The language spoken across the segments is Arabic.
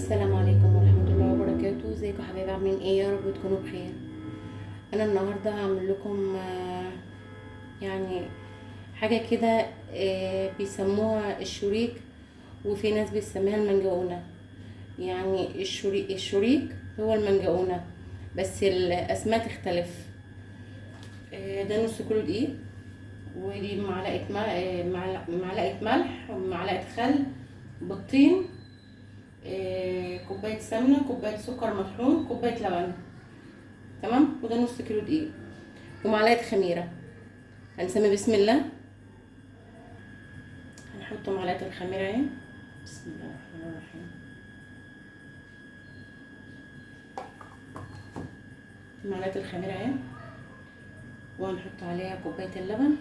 السلام عليكم ورحمة الله وبركاته. ازيكم حبايبي؟ عاملين ايه؟ يا رب تكونوا بخير. انا النهاردة هعمل لكم يعني حاجة كده، بيسموها الشريك، وفي ناس بيسميها المنجقونة. يعني الشريك هو المنجقونة، بس الاسماء تختلف. ده نص كيلو دقيق، ودي معلقة ملح ومعلقة خل، بيضتين، كوبايه سمنه، كوبايه سكر مطحون، كوبايه لبن. تمام. وده نص كيلو دقيق ومعلقه خميره. هنسمي بسم الله. هنحط معلقه الخميره اهي. بسم الله الرحمن الرحيم. معلقه الخميره اهي، وهنحط عليها كوبايه اللبن.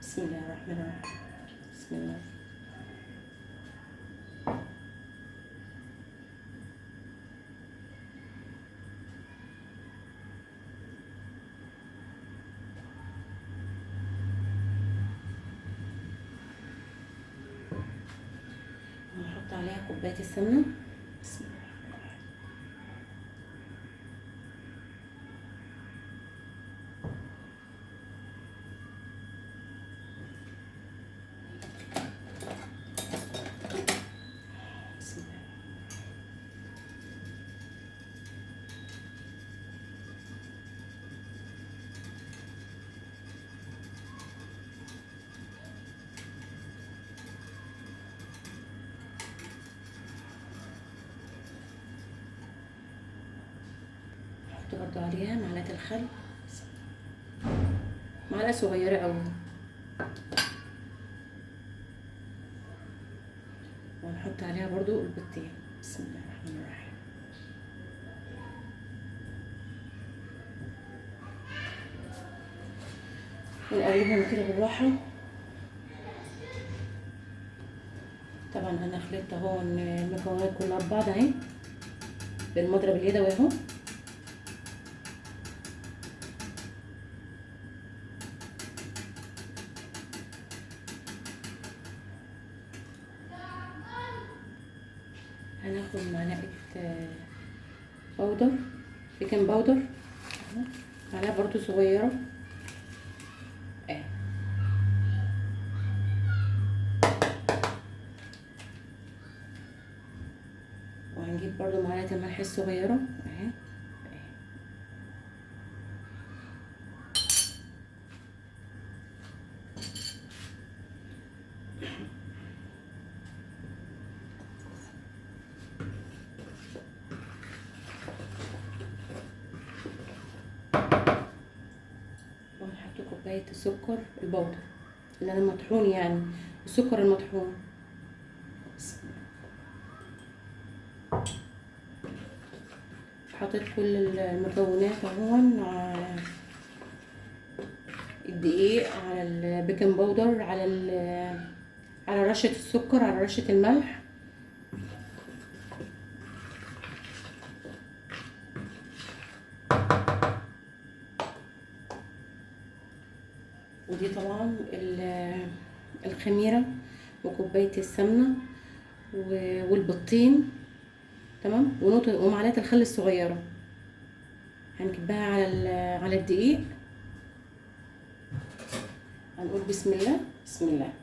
بسم الله الرحمن الرحيم. بسم الله. ونحط عليها كوبايه السمنه. بسم الله. بسم الله. نحط برضو عليها معلقه الخل، معلقه صغيره قوي، ونحط عليها برضو البيضتين. بسم الله الرحمن الرحيم. ونقلبهم كده بالراحة. طبعا انا خلطت اهو المكونات كلها ببعض اهي بالمضرب اليدوي اهو. هناخد معلقة بودر، بيكنج باودر، معلقة برضو صغيرة اهي. وهنجيب برضو معلقة الملح الصغيرة اهي. وهنحط كوباية السكر البودر اللي انا مطحون، يعني السكر المطحون. حطيت كل المكونات اهو، الدقيق على البيكنج باودر على رشة السكر على رشة الملح. ودي طبعا الخميرة وكوباية السمنة والبيضتين. تمام. ومعلقة الخل الصغيرة هنكبها على الدقيق. هنقول بسم الله. بسم الله.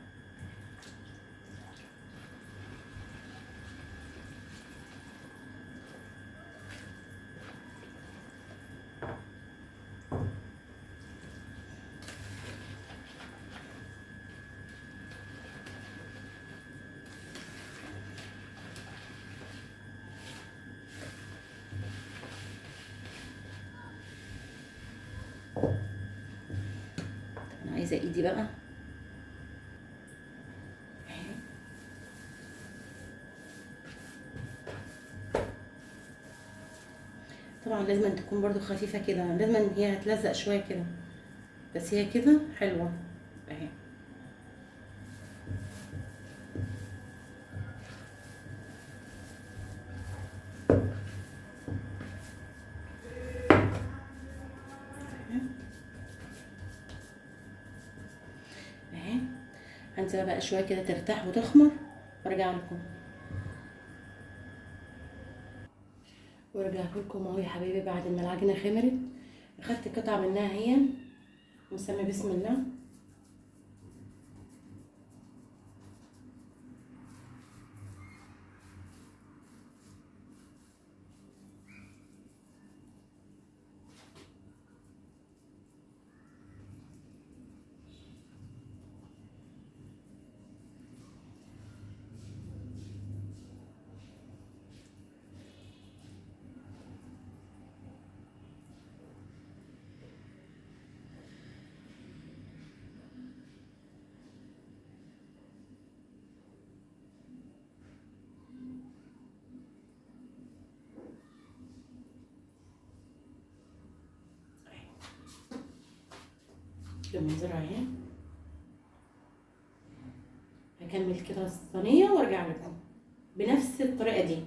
انا عايزه ايدي بقى. طبعا لازم أن تكون برضو خفيفه كده، لازم ان هي هتلزق شويه كده، بس هي كده حلوه اهي. اهي. هنسيبها بقى شويه كده ترتاح وتخمر وارجع لكم. ورجعت لكم اهو يا حبايبي بعد ما العجينه خمرت. اخدت قطعه منها اهي ونسمي بسم الله. المنظر اهي. هكمل كده الصينيه وارجع لكم بنفس الطريقه دي.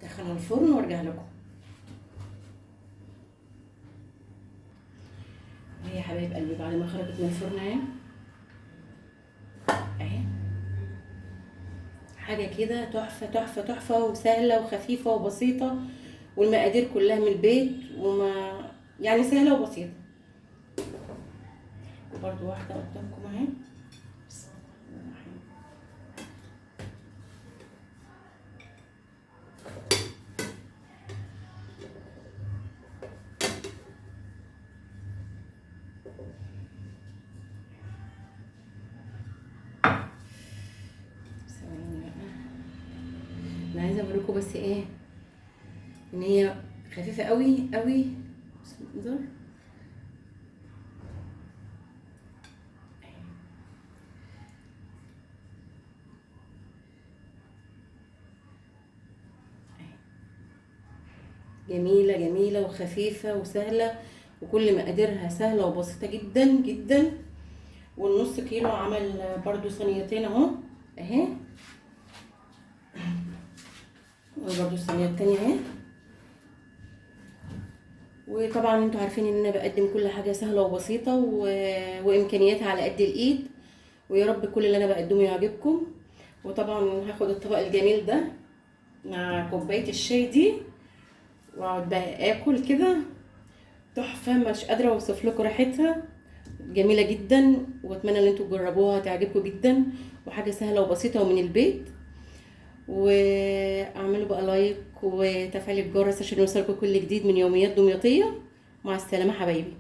دخل الفرن وارجع لكم. اهي يا حبايب قلبي بعد ما خرجت من الفرن اهي. اهي حاجه كده تحفه تحفه تحفه وسهله وخفيفه وبسيطه، والمقادير كلها من البيت وما يعني سهله وبسيطه. وبرده واحده قدامكم اهي. بسم الله الرحمن الرحيم. ثواني بقى، انا عايزه اوريكم بس ايه ان هي خفيفه قوي قوي. بسم الله. جميله جميله وخفيفه وسهله، وكل مقاديرها سهله وبسيطه جدا جدا. والنص كيلو عمل برضو صينيتين اهو اهي. وبرضو الصينيه التانيه اهي. وطبعا انتوا عارفين ان انا بقدم كل حاجه سهله وبسيطه وامكانياتها على قد الايد. ويا رب كل اللي انا بقدمه يعجبكم. وطبعا هاخد الطبق الجميل ده مع كوبايه الشاي دي واقعد بقى اكل كده. تحفه، مش قادره اوصف لكم ريحتها، جميله جدا. واتمنى ان انتوا تجربوها تعجبكم جدا، وحاجه سهله وبسيطه ومن البيت. واعملوا بقى لايك وتفعيل الجرس عشان يوصلكم كل جديد من يوميات دمياطيه. مع السلامه حبايبي.